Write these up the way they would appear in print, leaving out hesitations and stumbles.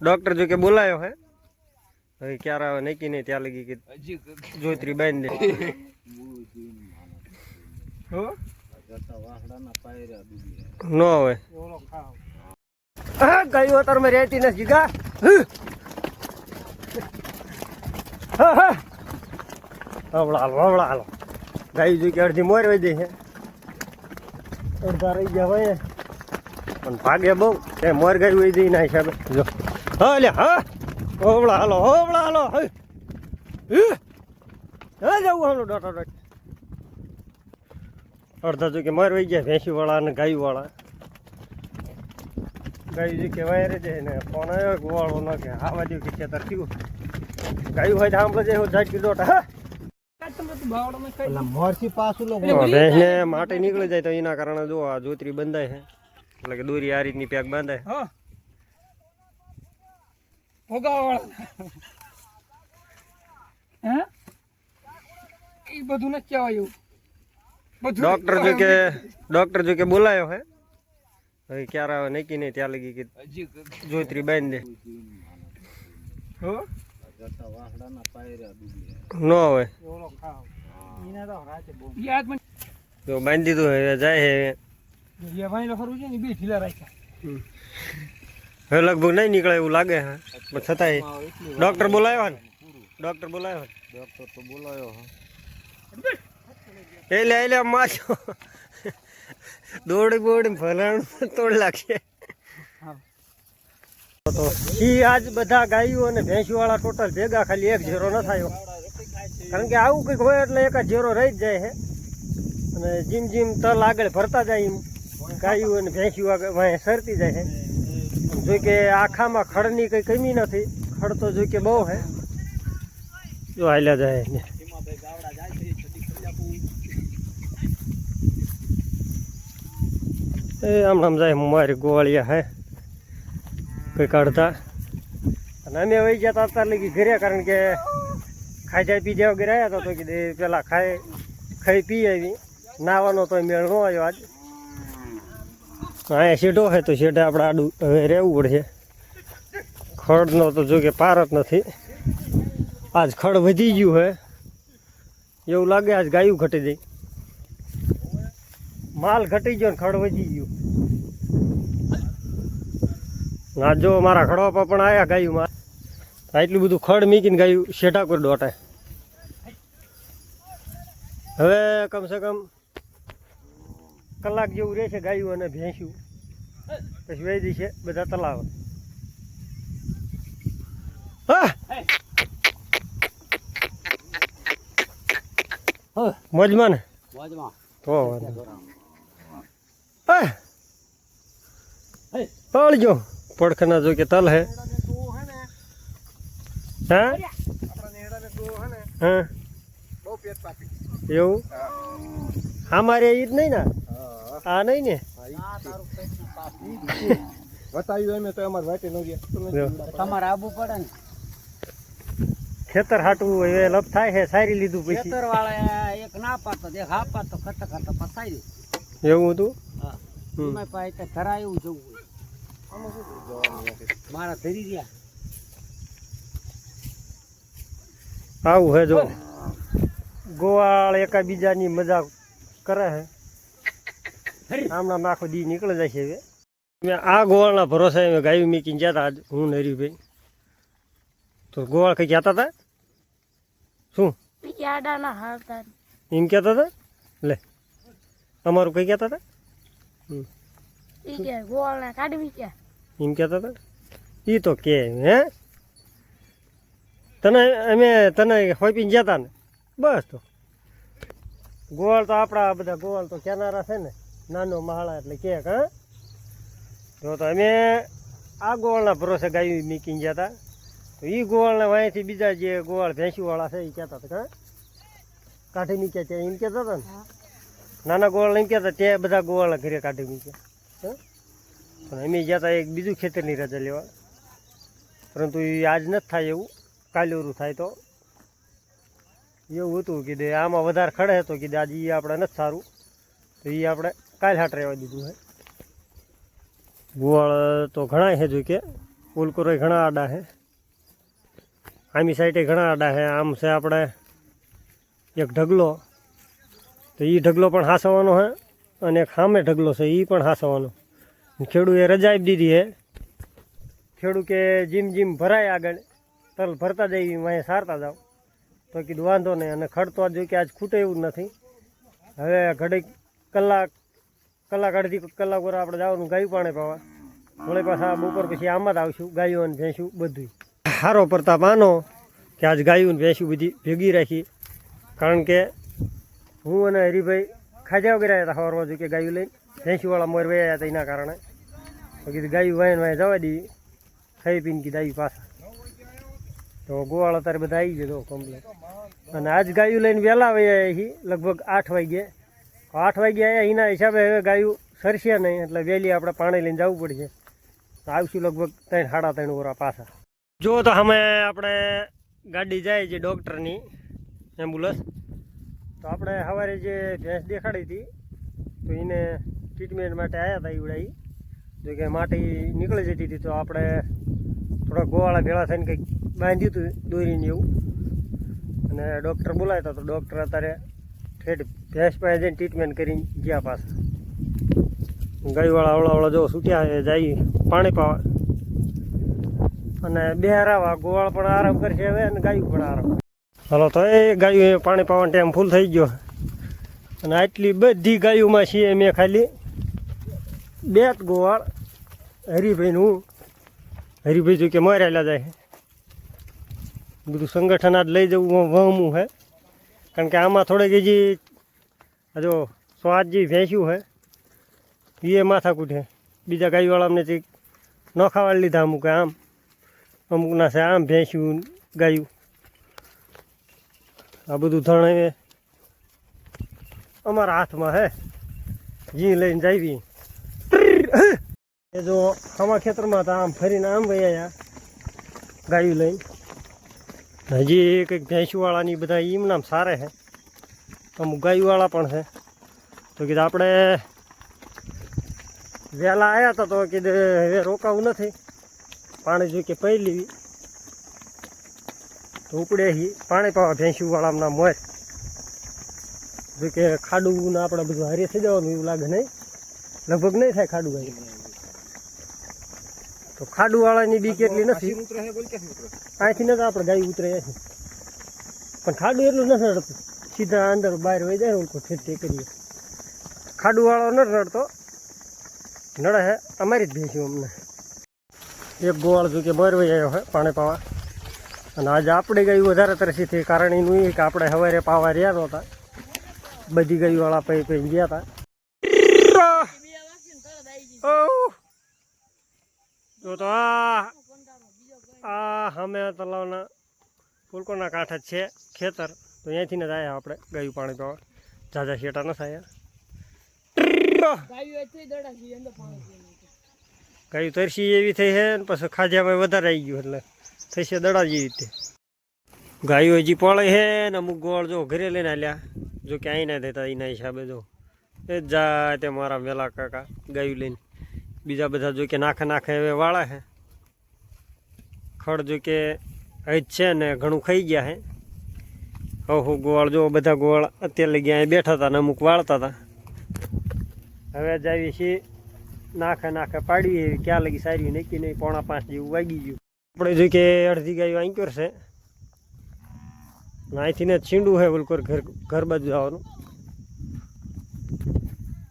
Doctor जो के बोलायो है હવે ક્યારે આવે નક્કી નહીં ત્યાં લગી કે જોતરી બાંધી દે ન હોય ગયું અત્યારે મેં રહેતી નથી જીગા હવડા હાલો ગાયું જોઈ કે અડધી મોર વહી દે છે અડધા રહી ગયા ભાઈ પણ ભાગે બહુ એ મોર ગાયું વહી દઈ ના હિસાબે જો હા લે હા હોવળા હાલો હા જવું હાલો ડોટો ડોટ અડધા જો કે મોર વહી ગયા ભેંસી વાળા અને ગાયું વાળા ગાયું જો કહેવાય રે છે ને ફોન આવ્યો ગોવાળો ન કે આવા દઉં કે ખેતર થયું ગાયું હોય તો આમ બધે ઝાટકી ડોટ હા ભેંસને માટે નીકળી જાય તો એના કારણે જો આ જોતરી બંધાય છે એટલે કે દોરી આ રીતની પેક બાંધાય ડોક્ટર જો કે બોલાયો હે હવે ક્યારે આવે નક્કી નહીં ત્યાં લગી કે જોતરી બાંધી દે ન હોય તો બાંધી દીધું હવે જાય હે હવે લગભગ નહીં નીકળે એવું લાગે હા પણ છતાંય ડોક્ટર બોલાયો ને ડોક્ટર બોલાયો તો બોલાયો એટલે માછો દોડી બોડી ભલાણું તોડ લાગશે તો ઈ આજ બધા ગાયો અને ભેંસી વાળા ટોટલ ભેગા ખાલી એક ઝેરો ન થયો કારણ કે આવું કંઈક હોય એટલે એક જ ઝેરો રહી જ જાય છે અને જીમ જીમ તલ આગળ ભરતા જાય એમ ગાયો અને ભેંસી વાંહે સરતી જાય છે જોઈ કે આખામાં ખડની કંઈ કમી નથી ખડ તો જોઈ કે બહુ છે જો હાલ્યા જાય ને એ આમ જાય મારી ગોવાળિયા હે કંઈક અડધા અને અમે વહી ગયા હતા અત્યારે લગી ઘરે કારણ કે ખાઈ જાય પી જાય વગેરે આવ્યા હતા તો કીધું પેલા ખાઈ પી આવી નાવાનો તો મેળ ન આવ્યો આજ અહીંયા શેઢો છે તો શેઢે આપણે આડું હવે રહેવું પડશે ખડનો તો જો કે પાર જ નથી આજ ખડ વધી ગયું હે એવું લાગે આજ ગાયું ઘટી જાય માલ ઘટી ગયો ને ખડ વધી ગયું ના જો મારા ખડવા પણ આવ્યા ગાયુંમાં એટલું બધું ખડ મીકીને ગાયું શેઢા કરી દોટે હવે કમસે કમ કલાક જેવું રહેશે ગાયું અને ભેંસ્યું પછી વહી જશે બધા તલાવ મોજમાં ને તો પળજો પડખના જો કે તલ હે હા હા એવું અમારે ઈ જ નહીં ને આ નહીં ને બતાવ્યું એમ તો અમારે વાટે ન તમારે આવવું પડે ને ખેતર હાટવું હવે લપ થાય છે સારી લીધું પછી ખેતર વાળા એક ના પાતો એક હા પાતો ખતર ખતર પસાઈ એવું હતું હા એમાં પાસે ધરા એવું જવું મારા ધરી રહ્યા આવું હે જો ગોવાળ એકાબીજાની મજા કરે હે આમના આખો દી નીકળી જાય છે હવે મેં આ ગોવાળના ભરોસે મેં ગાયું મીકીને ગયા હતા હું ને હરીભાઈ તો ગોવાળ કઈ કહેતા હતા શું એમ કહેતા હતા લે અમારું કઈ કહેતા હતા એમ કહેતા હતા એ તો કે હે તને હોઈપીને ગયા હતા ને બસ તો ગોવાળ તો આપણા બધા ગોવાળ તો કેનારા છે ને નાનો મહાળા એટલે કે હા તો અમે આ ગોવાળના ભરોસે ગાયું મીકીને ગયા હતા તો એ ગોવાળના વાંયથી બીજા જે ગોવાળ ભેંસીવાળા છે એ કહેતા હતા હા કાઢી મૂક્યા ત્યાં એમ કહેતા હતા ને નાના ગોવાળ એમ કહેતા ત્યાં બધા ગોવાળના ઘરે કાઢી મૂક્યા હા પણ અમે ગયા હતા એક બીજું ખેતરની રજા લેવા પરંતુ એ આજ નથી થાય એવું કાલ્યોરું થાય તો એવું હતું કીધે આમાં વધારે ખડે તો કીધે આજે એ આપણે નથી સારું તો એ આપણે કાલ હાટ રહેવા દીધું હે ગોવાળ તો ઘણા છે જો કે પુલકુરોય ઘણા આડા છે, આમી સાઈડે ઘણા આડા છે. આમ છે આપણે એક ઢગલો, તો એ ઢગલો પણ હાંસવાનો છે અને એક સામે ઢગલો છે એ પણ હાંસવાનો. ખેડૂએ રજા આપી દીધી છે. ખેડૂ કે જીમ જીમ ભરાય આગળ તલ ભરતા જઈ વાંહે સારતા જાઓ. તો કીધું વાંધો નહીં. અને ખડતો આજ જોઈ કે આજ ખૂટે એવું નથી. હવે ઘડીક કલાક અડધી કલાક વર આપણે જવાનું ગાયું પાણી પાવા. વળી પાછા બપોર પછી આમાં જ આવશું, ગાયું અને ભેંસું બધું. સારો પ્રતાપ આનો કે આજ ગાયું ને ભેંસું બધી ભેગી રાખી. કારણ કે હું અને હરિભાઈ ખાજા વગેરે આવ્યા હતા સવારમાં કે ગાયું લઈને, ભેંસુવાળા મોર વયા હતા એના કારણે. તો કીધું ગાયું વાયન વાય જવા દઈએ, ખાઈ પીને કીધું આવ્યું પાછા. તો ગોવાળ અત્યારે બધા આવી ગયો કમ્પ્લેટ. અને આજ ગાયું લઈને વહેલા વયા અહીં લગભગ 8 વાગ્યે. 8 વાગ્યે આવ્યા એના હિસાબે હવે ગાયું સરશે નહીં, એટલે વહેલી આપણે પાણી લઈને જવું પડશે. તો આવશું લગભગ 3-3.5 વરા પાછા. જો તો અમે આપણે ગાડી જાય છે ડૉક્ટરની એમ્બ્યુલન્સ. તો આપણે સવારે જે ભેંસ દેખાડી હતી તો એને ટ્રીટમેન્ટ માટે આવ્યા હતા ઈવડાઈ. જો કે માટી નીકળી જતી હતી તો આપણે થોડા ગોવાળા ભેળા થઈને કંઈક બાંધ્યું હતું દોરીને એવું. અને ડૉક્ટર બોલાવ્યા હતા તો ડૉક્ટર અત્યારે ઠેઠ ભેંસ પાસે જઈને ટ્રીટમેન્ટ કરીને ગયા પાછા. ગાયવાળા અવળા જો છૂટ્યા જાય પાણી પાવા અને બે હરાવા. ગોવાળ પણ આરામ કરશે હવે અને ગાયું પણ આરામ. હાલો તો એ ગાયું પાણી પાવાનો ટાઈમ ફૂલ થઈ ગયો. અને આટલી બધી ગાયોમાં છીએ મેં ખાલી 2 ગોવાળ, હરિભાઈનું હું. હરિભાઈ જો કે મારેલા જાય. બધું સંગઠન આજ લઈ જવું વહમું છે. કારણ કે આમાં થોડીક હજી જો સ્વાદ જે ભેંસ્યું છે એ માથાકૂટ છે. બીજા ગાયવાળા અમને કંઈક ન ખાવા લીધા અમુક આમ, અમુકના છે આમ ભેંસ્યું ગાયું. આ બધું ધણ હવે અમારા હાથમાં હે, જી લઈને જાવી. એ જો આમાં ખેતરમાં હતા આમ ફરીને આમ વયા ગાયું લઈને. હજી કંઈક ભેંસુવાળાની બધા એમ નામ સારે છે, અમુક ગાયુવાળા પણ છે. તો કીધું આપણે વહેલા આવ્યા હતા તો કીધું હવે રોકાવું નથી, પાણી જોઈ કે પી લેવી. તો ઉપડે પાણી પાવા ભેંસુવાળાના મોર. જો કે ખાડું ને આપણે બધું હારે થઈ જવાનું એવું લાગે નહીં, લગભગ નહીં થાય ખાડું ગાય. તો ખાડુવાળાની બીક એટલી નથી. અહીંથી નથી આપણે ગાય ઉતરે છે, પણ ખાડું એટલું નથી રડતું. સીધા અંદર બહાર વહી જાય ને ઠેઠ કરીએ. ખાડુવાળો નથી રડતો, નડે છે અમારી જ ભેંસ્યું અમને. એક ગોવાળ જો કે બહાર વહી આવ્યો છે પાણી પાવા. અને આજે આપણે ગાયું વધારે તરસી થઈ. કારણ એનું એ કે આપણે સવારે પાવા રહ્યા નહોતા, બધી ગાયુવાળા પૈ ગયા હતા. તો આ સામે તલાવના પુલકોના કાંઠે જ છે ખેતર. તો અહીંયાથી જ આવ્યા આપણે ગાયું પાણી પાવા. ઝાઝા શેટા ન થાય. ગાયું તરસી એવી થઈ છે ને પછી ખાજામાં વધારે આવી ગયું એટલે થશે દડા જેવી રીતે. ગાયું હજી પળે છે ને અમુક ગોળ જો ઘરે લઈને આલ્યા. જો કે અહીં ના થતા એના હિસાબે જો એ જ જાય તે મારા વેલા કાકા ગાયું લઈને. બીજા બધા જો કે નાખે હવે વાળા છે. ખડ જો કે અહીં જ છે ને ઘણું ખાઈ ગયા છે. હો ગોવાળ જો બધા ગોવાળ અત્યારે લગી અહીં બેઠા હતા ને અમુક વાળતા હતા. હવે જ આવી છીએ નાખે પાડી ક્યાં લગી સારી નક્કી નહીં. 4:45 જેવું વાગી ગયું. આપણે જો કે અડધી ગાયો અહીં કરશે અહીંથી ને છીંડું છે બોલકોર ઘર બાજુ જવાનું.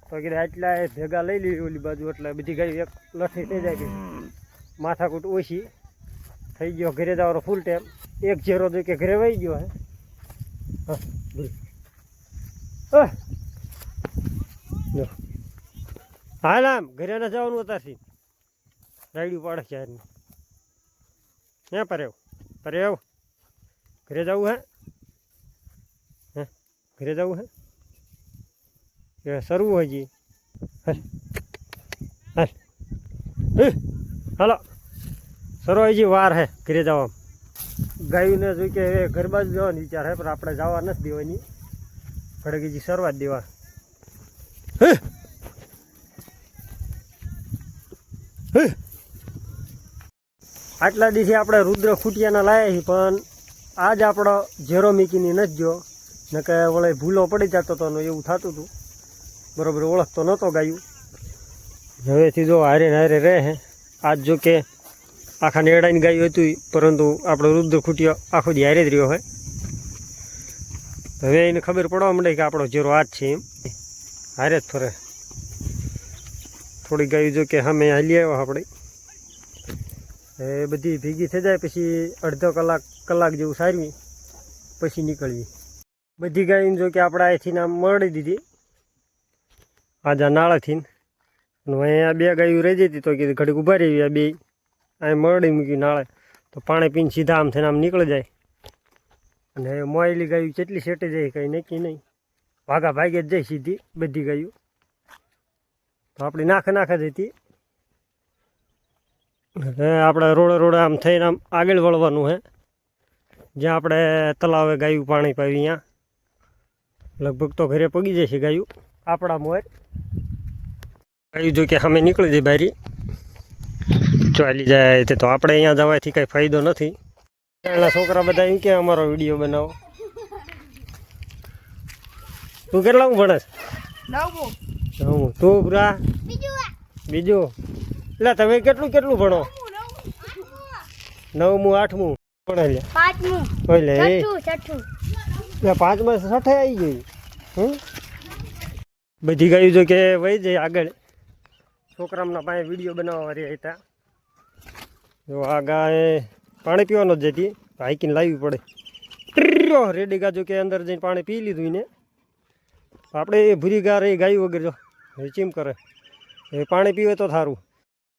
તો કીધું આટલા ભેગા લઈ લીધી ઓલી બાજુ એટલે બધી ગાયો એક લઠી થઈ જાય. માથાકૂટ ઓછી થઈ ગયો. ઘરે જવાનો ફૂલ ટાઈમ. એક ઝેરો જો કે ઘરે વહી ગયો હે. હાલ આમ ઘરે ના જવાનું અત્યારથી રાયડું પાડે છે. ક્યાં પરેવ ઘરે જવું હે ઘરે જવું હે સરવું હજી. હાલો સરો હજી વાર હે ઘરે જવા. ગાયુંને જોઈ કે ઘર બાજુ જવાનો વિચાર હે પણ આપણે જવા નથી દેવાની. ઘડે હજી સરવા જ દેવા. આટલા દિવસે આપણે રુદ્ર ખૂટિયાના લાયા છીએ, પણ આજ આપણો ઝેરો મીકીની નથી જો ને કે વળે ભૂલો પડી જતો હતો ને એવું થતું હતું, બરાબર ઓળખતો નહોતો ગાયું. હવેથી જો હારે ને હારે રહે. આજ જો કે આખા નેડાની ગાયું હતું, પરંતુ આપણો રુદ્ર ખૂટિયો આખો દી હારે જ રહ્યો હોય. હવે એને ખબર પડવા માંડે કે આપણો ઝેરો આજ છે, એમ હારે જ ફરે. થોડી ગાયું જો કે સામે હાલી આવ્યો આપણે. એ બધી ભેગી થઈ જાય પછી અડધો કલાક જેવું સારવી પછી નીકળવી. બધી ગાયને જો કે આપણે અહીંથી આમ મળી દીધી આજા નાળાથી. અહીંયા 2 ગાયું રહી જતી તો કીધું ઘડીક ઊભા રહી. આ 2 અહીં મળી મૂકી નાળે તો પાણી પીને સીધા આમ થઈને આમ નીકળી જાય. અને મોયેલી ગાયું કેટલી સેટી જાય કંઈ નક્કી નહીં, ભાગા ભાગે જ જાય સીધી બધી ગાયું. તો આપણી નાખે જ હતી. હવે આપણે રોડે આમ થઈને આમ આગળ વળવાનું છે, જ્યાં આપણે તલાવે ગાયું પાણી પાવી. અહીંયા લગભગ તો ઘરે પગી જશે ગાયું. આપણા મોર ગાયું જો કે સામે નીકળી જાય બારી ચાલી જાય તે. તો આપણે અહીંયા જવાથી કંઈ ફાયદો નથી. એના છોકરા બધા એમ કે અમારો વિડીયો બનાવો. તું કેટલા ભણે છે? 9. તું પૂરા બીજું? એટલે તમે કેટલું ભણો? 9મું 8મું ભણે? 5માં 6 આવી ગઈ. બધી ગાયું જો કે વહી જાય આગળ. છોકરામના પાસે વિડીયો બનાવવા રહ્યા હતા. જો આ ગાય પાણી પીવાનો જ જતી, હાઈકીને લાવવી પડે. રેડી ગા જો કે અંદર જઈને પાણી પી લીધું એને. આપણે એ ભૂરી ગા રહી ગાયું વગર જો ચીમ કરે. એ પાણી પીવે તો સારું.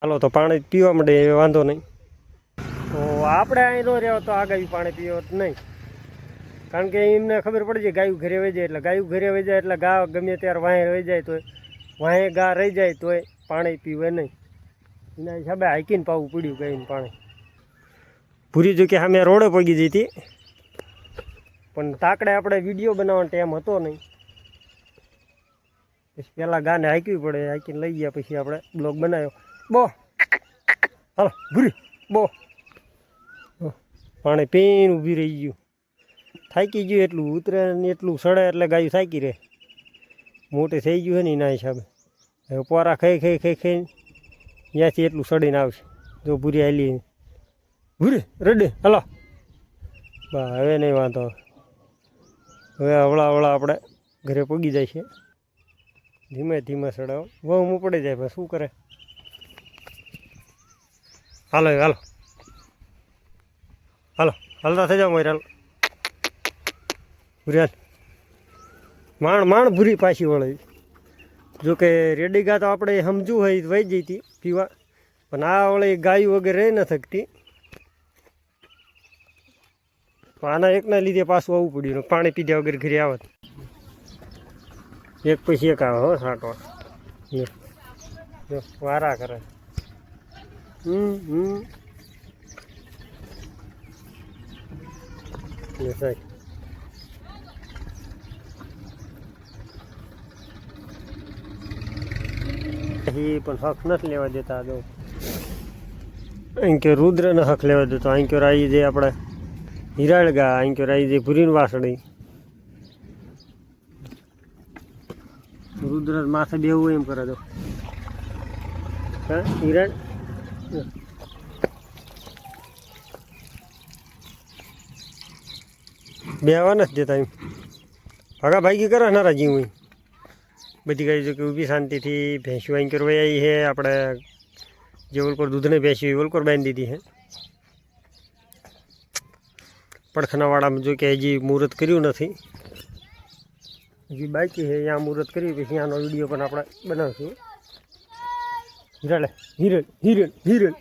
હાલો તો પાણી પીવા માંડે એ વાંધો નહીં. તો આપણે અહીં ન રહ્યો તો આ ગાયું પાણી પીવો નહીં, કારણ કે એમને ખબર પડી જાય ગાયું ઘરે વહી જાય. એટલે ગાયું ઘરે વહી જાય એટલે ગા ગમે ત્યારે વાંહે વહી જાય તો વાંહે ગા રહી જાય તોય પાણી પીવે નહીં. એના હિસાબે હાઈકીને પાવું પડ્યું ગાયને પાણી. ભૂરી જો કે સામે રોડે પગી જઈ હતી, પણ તાકડે આપણે વિડીયો બનાવવાનો ટાઈમ હતો નહીં. પછી પહેલાં ગાને હાંકવી પડે. હાંકીને લઈ ગયા પછી આપણે બ્લોગ બનાવ્યો. બો હાલો ભૂરી બો પાણી પીને ઊભી રહી ગયું. થાકી ગયું એટલું ઉતરે ને એટલું સડે એટલે ગાયું થાકી રહે. મોટી થઈ ગયું છે ને એના હિસાબે. હવે પોરા ખાઈ ત્યાંથી એટલું સડીને આવશે. જો ભૂરી હાલી ભૂરી રેડી હલો બા. હવે નહીં વાંધો. હવે હવળા આપણે ઘરે પગી જાય છે. ધીમે ધીમે સડાવો. વહું પડી જાય ભાઈ શું કરે. હાલો હાલો હાલો હાલતા થઈ જાઓ મોર. હાલો ભૂરી માણ ભૂરી પાછી વળે. જોકે રેડી ગા તો આપણે સમજવું હોય વહી જઈ હતી પીવા, પણ આ વળી ગાયું વગર રહી ન શકતી. આના એકના લીધે પાછું આવવું પડ્યું. પાણી પીધા વગર ઘરે આવત. એક પછી એક આવે હો સાટવા. જો વારા કરે. સાહેબ પણ હક નથી લેવા દેતા. જો અહીં કે રુદ્રને હક લેવા દેતો. અહીં કે રાઈ જે આપણે હિરાળ ગા, અહીં કે રાઈ જે ભૂરીને વાસળી. રુદ્ર માથે બેવું એમ કરે. દો હા હિરાળ બેવા નથી દેતા. એમ ભાગા ભાગી કરે ના રાજી. હું બધી ગાય જો કે ઊભી શાંતિથી ભેંસું અહીં કરવા આવી છે. આપણે જે ઓલકોર દૂધને ભેંસી ઓલકોર બાંધી દીધી છે. પડખનાવાળામાં જો કે હજી મુહૂર્ત કર્યું નથી, હજી બાકી છે. અહીંયા મુહૂર્ત કર્યું પછી આનો વિડીયો પણ આપણે બનાવશું. હિરાલે હિરણ હિરણ હિરણ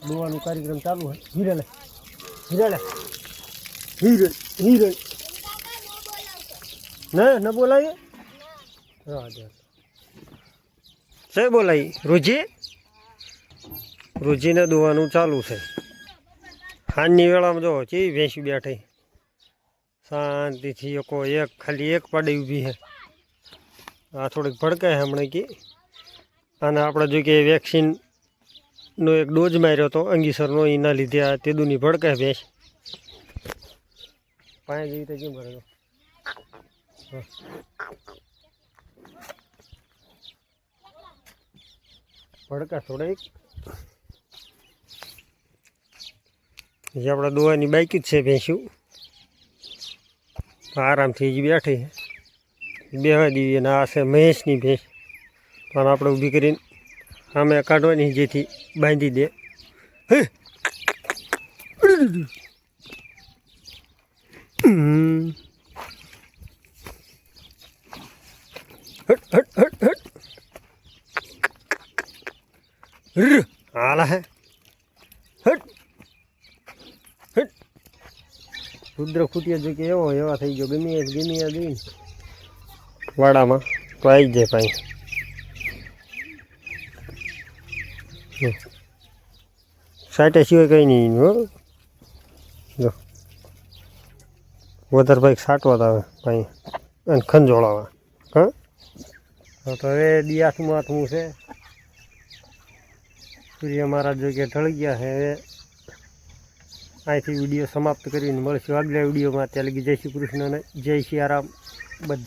દોવાનો કાર્યક્રમ ચાલુ હોય. હિરાલે હિરાલે હિરણ હિરણ ના ન બોલાવીએ. સે બોલાવી રોજીને દોવાનું ચાલુ છે. સાંજની વેળામાં જો ચી ભેંસી બેઠી શાંતિથી. ખાલી એક પાડે ઊભી છે. આ થોડીક ભડકાય હમણાં કે. અને આપણે જો કે વેક્સિન નો એક ડોઝ માર્યો હતો અંગીસરનો, એના લીધે આ તેદુની ભડકે ભેંસ પાણી જેવી તો કેમ કરે ભડકા થોડીક જે આપણા દોવાની બાઈક જ છે ભેંસ્યું, આરામથી જ બેઠી બેહવા દઈએ. અને આ છે મહેશની ભેંસ, પણ આપણે ઊભી કરીને આમે કાઢવાની જેથી બાંધી દે. હટ હટ હટ હટ હાલા હે હટ હટ રુદ્ર ખૂટ્યો જો કે એવા થઈ ગયો. ગમી દઈને વાડામાં તો આવી જાય પાણી. સાઈટે સિવાય કંઈ નહીં હો. જો વધારે ભાઈ સાટવા આવે પાણી અને ખંજોળાવા. હા તો હવે દિયાસમાં હાથમું છે. સૂર્ય મહારાજ જો કે ઢળી ગયા છે. હવે અહીંથી વિડીયો સમાપ્ત કરીને મળશું આગલા વિડીયોમાં. ત્યાં લગી જય શ્રી કૃષ્ણ અને જય સિયારામ બધા.